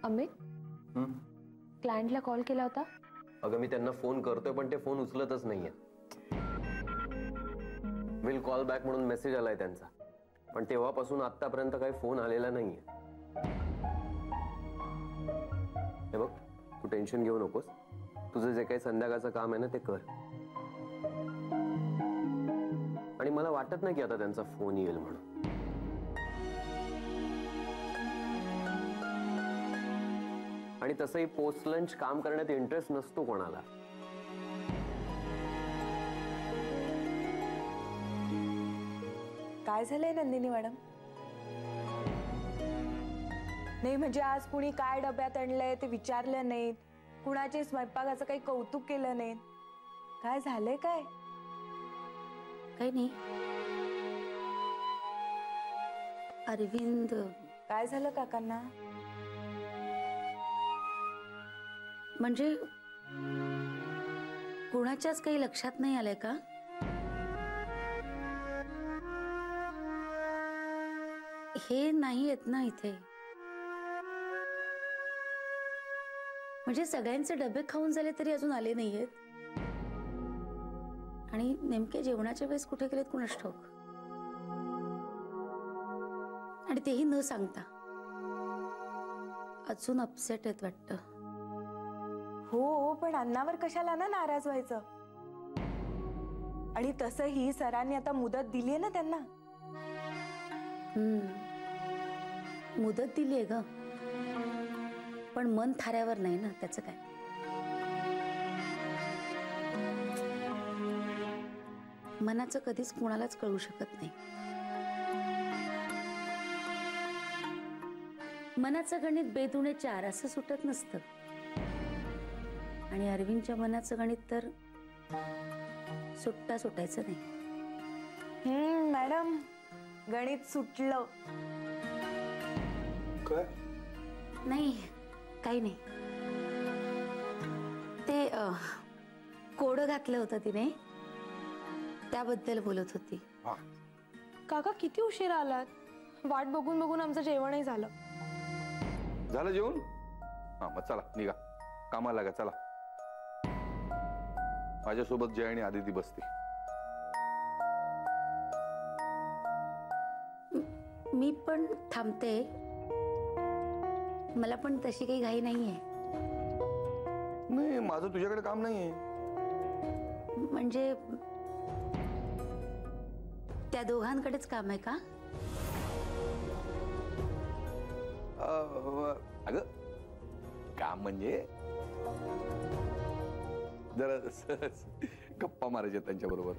अमित क्लायंटला कॉल केला होता? अगं मी त्यांना फोन करतोय पण ते फोन उचलतच नाहीये. विल कॉल बॅक म्हणून मेसेज आलाय त्यांचा, पण तेव्हापासून आतापर्यंत काही फोन आलेला नाहीये. हे बघ, तू टेन्शन घेऊ नकोस. तुझं जे काही संध्याकाळचं काम आहे ना ते कर. आणि मला वाटत नाही की आता त्यांचा फोन येईल म्हणून. आणि तसंही पोस्ट लंच काम करण्यात इंटरेस्ट नसतो कोणाला. काय झालंय नंदिनी मॅडम? नाही म्हणजे आज कुणी काय डब्यात आणलंय ते विचारलं नाहीत, कुणाचे स्वयंपाकाचं काही कौतुक केलं नाही. काय झालंय? काय काही नाही. अरविंद, काय झालं काकांना? म्हणजे कुणाच्याच काही लक्षात नाही आलंय का? हे नाही येत ना इथे. म्हणजे सगळ्यांचे डबे खाऊन झाले तरी अजून आले नाहीयेत. आणि नेमके जेवणाच्या वेळेस कुठे गेलेत कुणास ठाऊक. आणि तेही न सांगता. अजून अपसेट आहेत वाटतं. हो, पण अन्नावर कशाला ना नाराज व्हायचं. आणि तसंही सरांनी आता मुदत दिलीये ना त्यांना. मुदत दिलीये ग, पण मन थाऱ्यावर नाही ना. त्याचं काय? मनाचं कधीच कोणालाच कळू शकत नाही. मनाचं गणित बेदुणे 4 असं सुटत नसतं. आणि अरविंदच्या मनाचं गणित तर सुटायचं नाही. मॅडम, गणित सुटलं. काय? नाही, काही नाही. ते कोडं घातलं होतं तिने, त्याबद्दल बोलत होती. काका किती उशीर आलात? वाट बघून बघून आमचं जेवणही झालं. झालं जेवण? हा मग चला निघा, कामाला लागा. चला, माझ्यासोबत जय आणि आदिती बसते. मी पण थांबते. मला पण तशी काही घाई नाहीये. नाही, माझं तुझ्याकडे काम नाहीये. म्हणजे त्या दोघांकडेच काम आहे का? अगं काम म्हणजे जरा गप्पा मारायच्या त्यांच्या बरोबर.